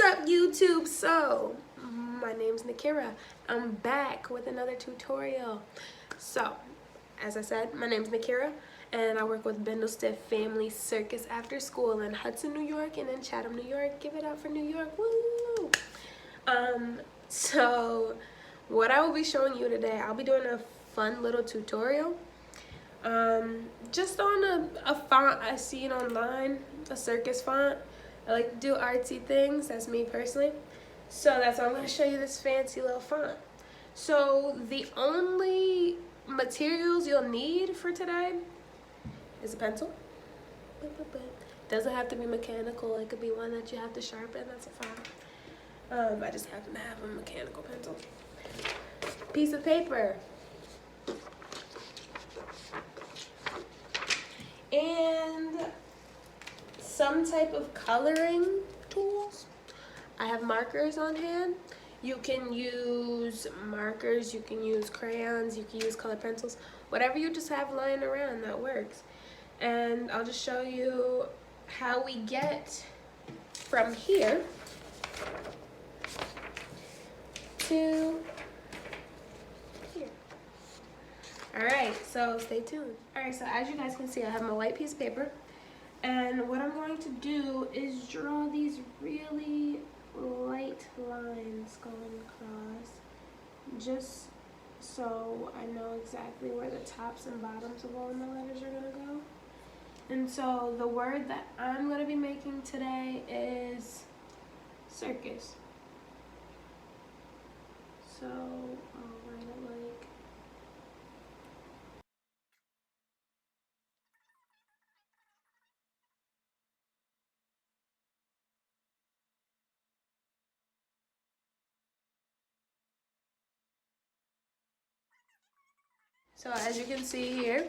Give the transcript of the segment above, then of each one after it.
up, YouTube? So my name's NaQuera. I'm back with another tutorial. So as I said, my name's NaQuera and I work with Bindlestiff Family Circus After School in Hudson, New York and in Chatham, New York. Give it up for New York. Woo! So what I will be showing you today, I'll be doing a fun little tutorial just on a font I seen online, a Cirkus font. I like to do artsy things, that's me personally. So that's why I'm going to show you this fancy little font. So the only materials you'll need for today is a pencil. Doesn't have to be mechanical, it could be one that you have to sharpen, that's fine. I just happen to have a mechanical pencil. Piece of paper. And some type of coloring tools. I have markers on hand. You can use markers, you can use crayons, you can use colored pencils, whatever you just have lying around, that works. And I'll just show you how we get from here to here. Alright, so stay tuned. Alright, so as you guys can see, I have my white piece of paper. And what I'm going to do is draw these really light lines going across, just so I know exactly where the tops and bottoms of all my letters are going to go. And so the word that I'm going to be making today is circus. So I'll write it like so. As you can see here,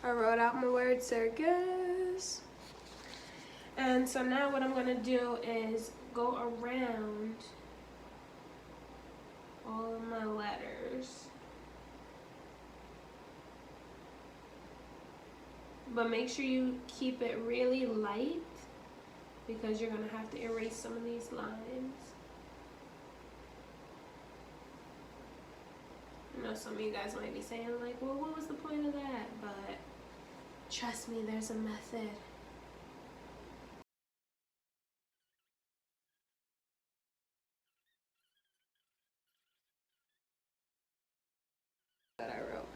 I wrote out my word circus. And so now what I'm going to do is go around all of my letters. But make sure you keep it really light because you're going to have to erase some of these lines. I know some of you guys might be saying like, well, what was the point of that? But trust me, there's a method. That I wrote.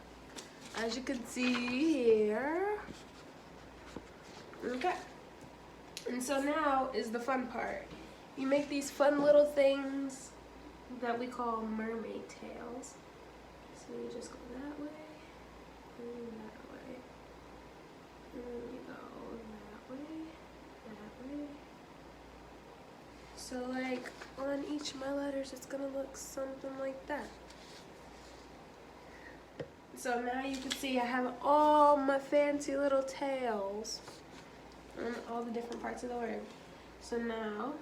As you can see here. Okay. And so now is the fun part. You make these fun little things that we call mermaid tails. So you just go that way, and that way, and then you go that way. So like on each of my letters, it's gonna look something like that. So now you can see I have all my fancy little tails on all the different parts of the word. So now,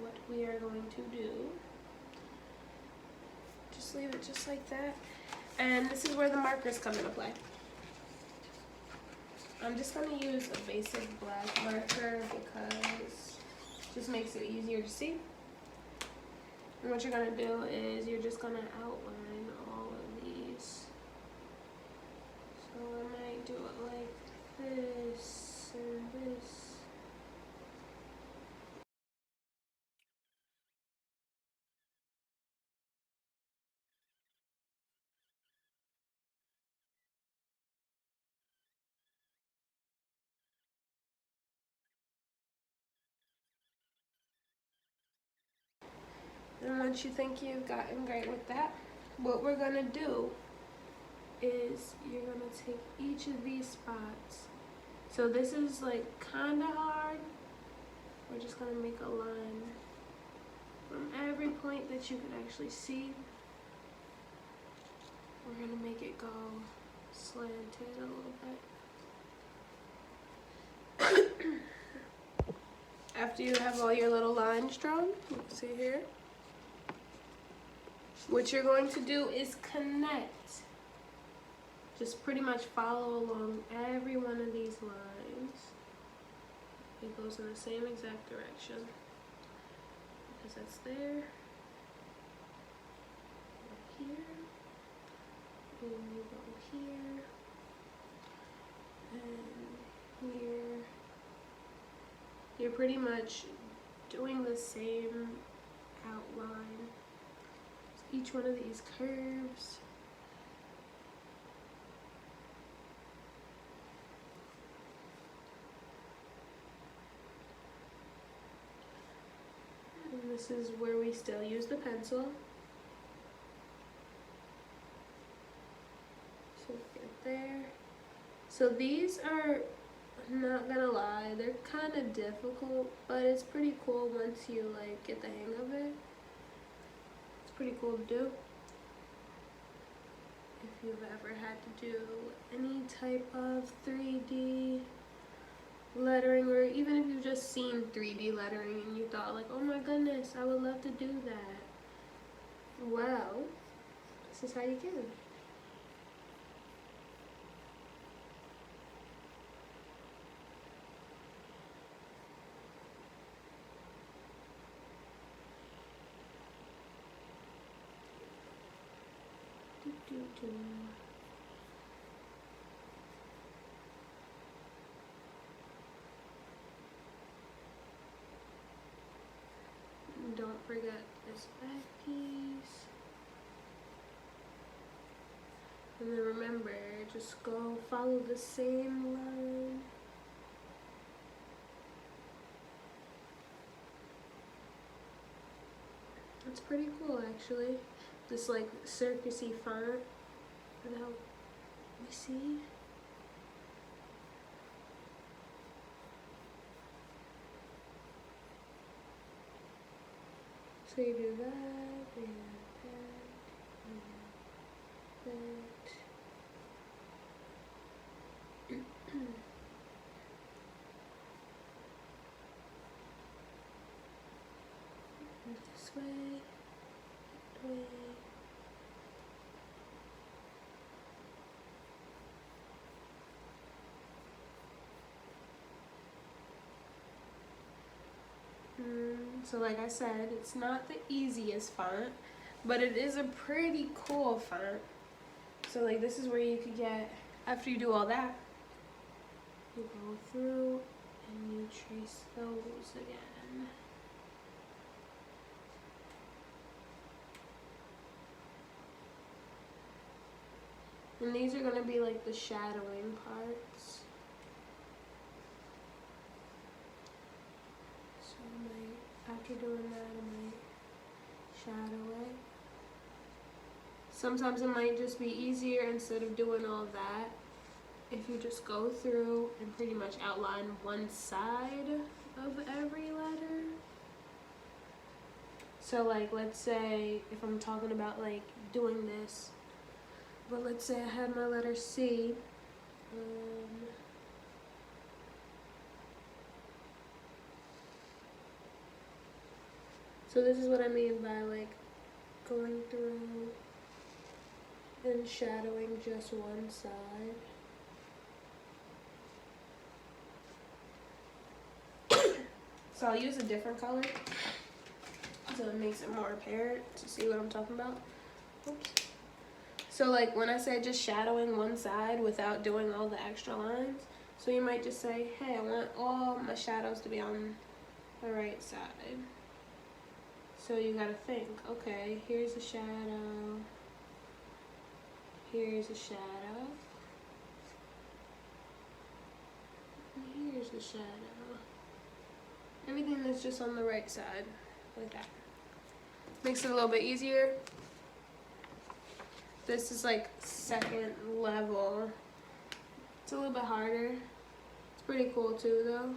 what we are going to do, just leave it just like that. And this is where the markers come into play. I'm just going to use a basic black marker because it just makes it easier to see. And what you're going to do is you're just going to outline all of these. So I might do it like this and this. And once you think you've gotten great with that, what we're gonna do is you're gonna take each of these spots. So this is like kinda hard. We're just gonna make a line from every point that you can actually see. We're gonna make it go slanted a little bit. After you have all your little lines drawn, you can see here, what you're going to do is connect. Just pretty much follow along every one of these lines. It goes in the same exact direction. because that's there. Here, and you go here, and here. You're pretty much doing the same outline. So each one of these curves. And this is where we still use the pencil. So get there. So these are, I'm not gonna lie, they're kind of difficult, but it's pretty cool once you like get the hang of it. It's pretty cool to do. If you've ever had to do any type of 3D lettering, or even if you've just seen 3D lettering and you thought like, oh my goodness, I would love to do that. Well, this is how you get it. Don't forget this back piece. And then remember, just go follow the same line. It's pretty cool actually. This like circusy font. Now, let me see. So you do that, and that, and that. This way, that way. So like I said, it's not the easiest font, but it is a pretty cool font. So like this is where you could get, after you do all that, you go through and you trace those again. And these are going to be like the shadowing parts. So after doing that, I might shadow it. Sometimes it might just be easier, instead of doing all that, if you just go through and pretty much outline one side of every letter. So like, let's say if I'm talking about like doing this, but let's say I had my letter C. So this is what I mean by like going through and shadowing just one side. So I'll use a different color so it makes it more apparent to see what I'm talking about. Oops. So like when I say just shadowing one side without doing all the extra lines, so you might just say, hey, I want all my shadows to be on the right side. So you gotta think, okay, here's a shadow, here's a shadow, and here's a shadow. Everything that's just on the right side, like that. Makes it a little bit easier. This is like second level. It's a little bit harder. It's pretty cool too though.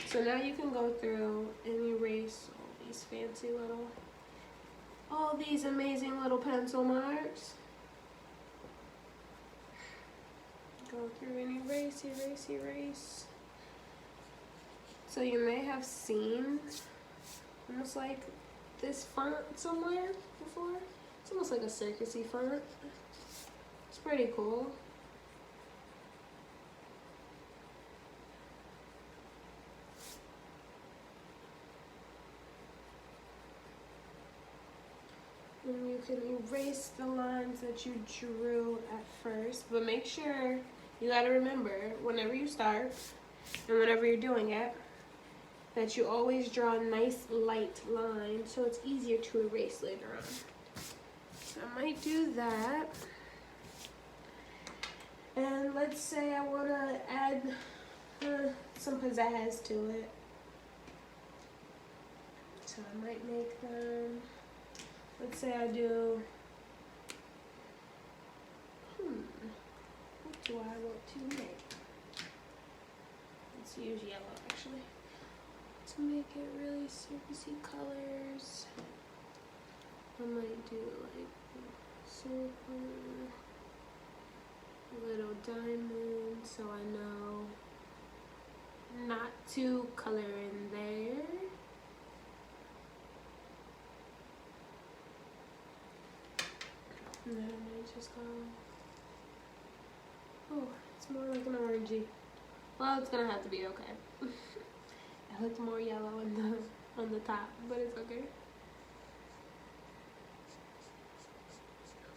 So now you can go through and erase all these fancy little, all these amazing little pencil marks. Go through and erase, erase, erase. So you may have seen almost like this font somewhere before. It's almost like a circusy font. It's pretty cool. And you can erase the lines that you drew at first, but make sure, you gotta remember, whenever you start and whenever you're doing it, that you always draw a nice light line so it's easier to erase later on. So I might do that. And let's say I wanna add some pizzazz to it. So I might make them, let's say I do, what do I want to make? Let's use yellow actually. To make it really circusy colors. I might do like silver, little diamond, so I know not to color in there. And then I might just go, oh, it's more like an orangey. Well, it's gonna have to be okay. It looks more yellow on the top, but it's okay.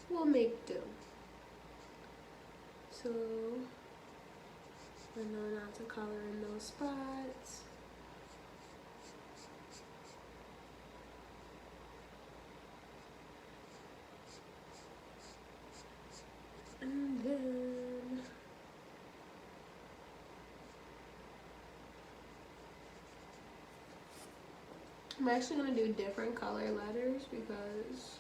We'll make do. So I know not to color in those spots. And then I'm actually gonna do different color letters because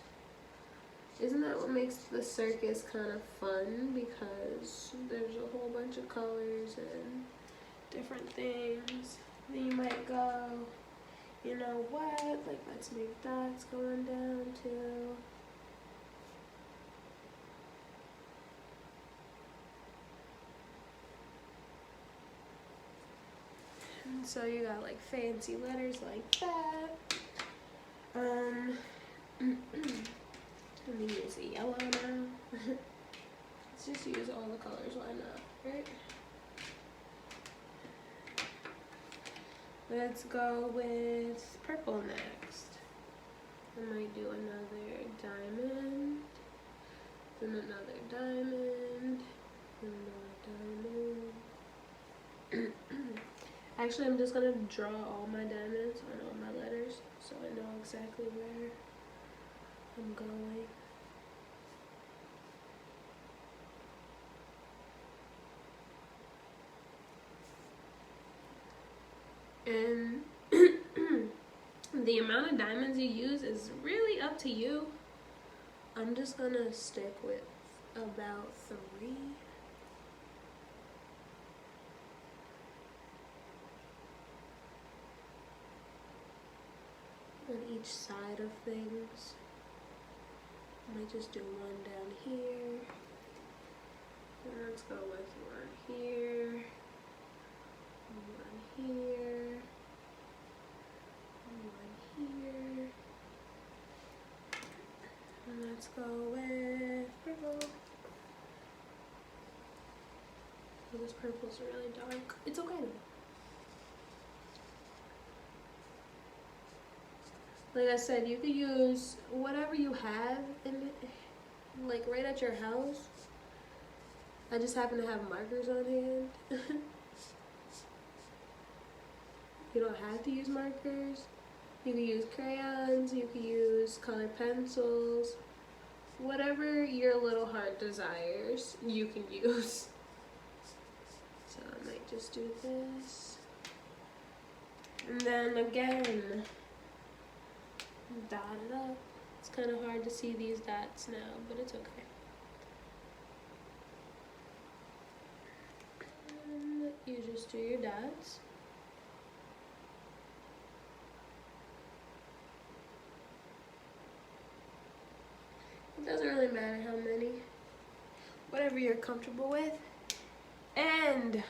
isn't that what makes the circus kind of fun? Because there's a whole bunch of colors and different things. Then you might go, you know what? Like let's make dots going down too. And so you got like fancy letters like that. Let me use the yellow now. Let's just use all the colors, why not, right? Let's go with purple next. I might do another diamond, then another diamond, another diamond. Actually, I'm just gonna draw all my diamonds on all my letters so I know exactly where I'm going. And the amount of diamonds you use is really up to you. I'm just gonna stick with about 3. On each side of things. I might just do one down here. And let's go with one here. One here. One here. And let's go with purple. Oh, this purple's really dark. It's okay though. Like I said, you could use whatever you have in it, like right at your house. I just happen to have markers on hand. You don't have to use markers. You can use crayons, you can use colored pencils. Whatever your little heart desires, you can use. So I might just do this. And then again, dot it up. It's kind of hard to see these dots now, but it's okay. And you just do your dots. It doesn't really matter how many, whatever you're comfortable with. And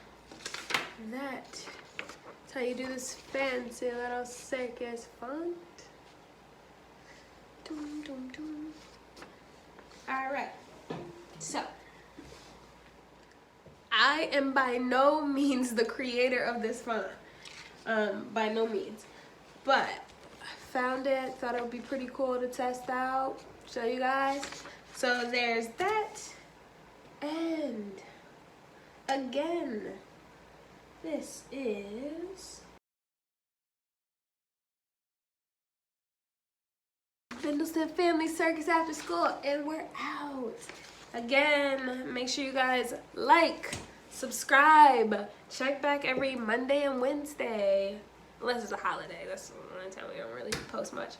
that's That's how you do this fancy little circus font. Doom, doom, doom. Alright, so I am by no means the creator of this font. By no means. But I found it, thought it would be pretty cool to test out, show you guys. So there's that. And again, this is Bindlestiff Family Circus After School, and we're out. Again, make sure you guys like, subscribe, check back every Monday and Wednesday. Unless it's a holiday, that's the only time we don't really post much.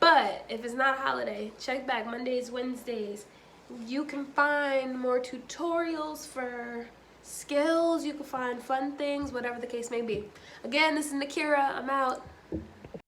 But if it's not a holiday, check back Mondays, Wednesdays. You can find more tutorials for skills, you can find fun things, whatever the case may be. Again, this is NaQuera, I'm out.